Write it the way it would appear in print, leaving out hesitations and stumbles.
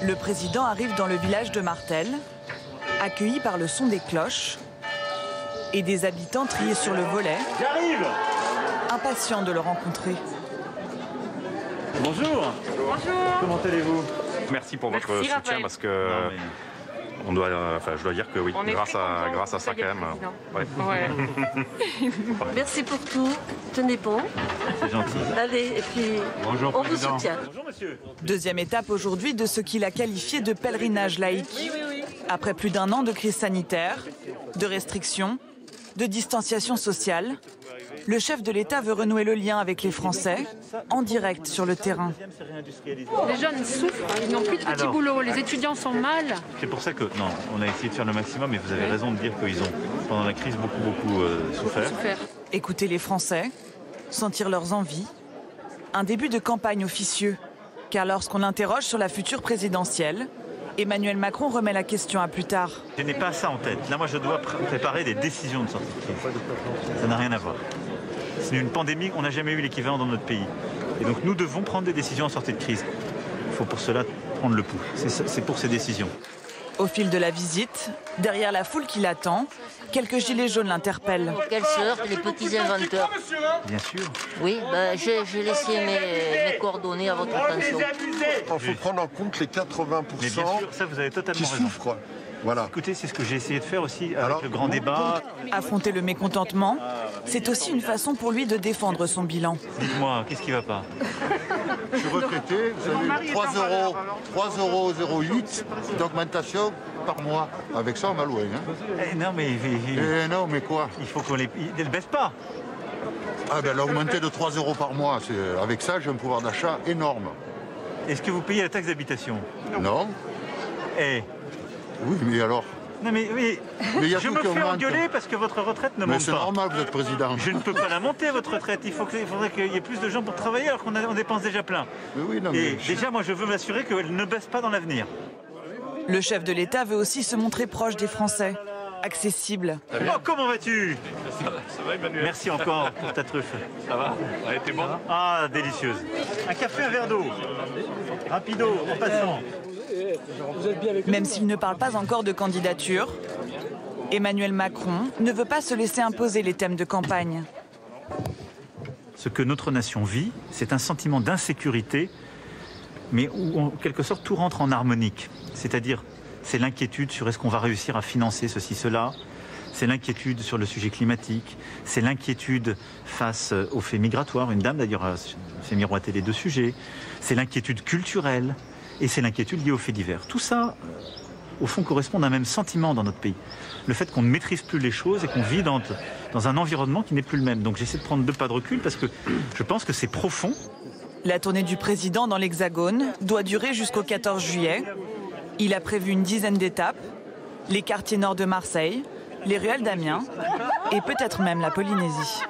Le président arrive dans le village de Martel, accueilli par le son des cloches et des habitants triés sur le volet, impatients de le rencontrer. Bonjour. Bonjour. Comment allez-vous? Merci pour votre soutien Raphaël. parce que je dois dire que oui, grâce à ça quand même. Ouais. Merci pour tout. Tenez bon. C'est gentil. Allez, et puis Bonjour, on vous président. soutient. Bonjour monsieur. Deuxième étape aujourd'hui de ce qu'il a qualifié de pèlerinage laïque. Après plus d'un an de crise sanitaire, de restrictions, de distanciation sociale, le chef de l'État veut renouer le lien avec les Français, en direct sur le terrain. Les jeunes souffrent, ils n'ont plus de petits boulots, les étudiants sont mal. C'est pour ça que, non, on a essayé de faire le maximum, mais vous avez raison de dire qu'ils ont, pendant la crise, beaucoup souffert. Écouter les Français, sentir leurs envies. Un début de campagne officieux, car lorsqu'on l'interroge sur la future présidentielle, Emmanuel Macron remet la question à plus tard. Je n'ai pas ça en tête. Là, moi, je dois préparer des décisions de sortie de crise. Ça n'a rien à voir. C'est une pandémie, on n'a jamais eu l'équivalent dans notre pays. Et donc, nous devons prendre des décisions en sortie de crise. Il faut pour cela prendre le pouls. C'est pour ces décisions. Au fil de la visite, derrière la foule qui l'attend, quelques gilets jaunes l'interpellent. Quelle sœur, les petits inventeurs. Bien sûr. Oui, j'ai laissé mes coordonnées à votre attention. Il faut prendre en compte les 80% Mais bien sûr, ça, vous avez totalement qui raison. souffrent. Voilà. Écoutez, c'est ce que j'ai essayé de faire aussi avec le grand débat. Affronter le mécontentement, c'est aussi une façon pour lui de défendre son bilan. Dites-moi, qu'est-ce qui ne va pas? Je suis retraité, vous avez 3,08 € d'augmentation par mois. Avec ça, on va loin. Hein. Non, mais Non, mais quoi? il faut qu'on les... Ils ne baissent pas. Ah ben, l'augmenter de 3 € par mois, avec ça, j'ai un pouvoir d'achat énorme. Est-ce que vous payez la taxe d'habitation? Non? Eh. Oui, mais alors? Non, mais oui. Mais y a Je tout me qui fais augmente. engueuler parce que votre retraite ne Mais monte c'est pas. normal, vous êtes président. Je ne peux pas la monter, votre retraite. Il faudrait qu'il y ait plus de gens pour travailler alors qu'on dépense déjà plein. Mais oui, non, mais Et déjà, moi, je veux m'assurer qu'elle ne baisse pas dans l'avenir. Le chef de l'État veut aussi se montrer proche des Français, accessible. Oh, comment vas-tu? Ça va Emmanuel? Merci encore pour ta truffe. Ça va? Elle était bonne? Ah, délicieuse. Un café, un verre d'eau. Rapido, en passant. Même s'il ne parle pas encore de candidature, Emmanuel Macron ne veut pas se laisser imposer les thèmes de campagne. Ce que notre nation vit, c'est un sentiment d'insécurité, mais où, en quelque sorte, tout rentre en harmonique. C'est-à-dire, c'est l'inquiétude sur est-ce qu'on va réussir à financer ceci, cela. C'est l'inquiétude sur le sujet climatique. C'est l'inquiétude face aux faits migratoires. Une dame, d'ailleurs, a fait miroiter les deux sujets. C'est l'inquiétude culturelle et c'est l'inquiétude liée aux faits divers. Tout ça, au fond, correspond à un même sentiment dans notre pays. Le fait qu'on ne maîtrise plus les choses et qu'on vit dans un environnement qui n'est plus le même. Donc j'essaie de prendre 2 pas de recul parce que je pense que c'est profond. La tournée du président dans l'Hexagone doit durer jusqu'au 14 juillet. Il a prévu une dizaine d'étapes, les quartiers nord de Marseille, les ruelles d'Amiens et peut-être même la Polynésie.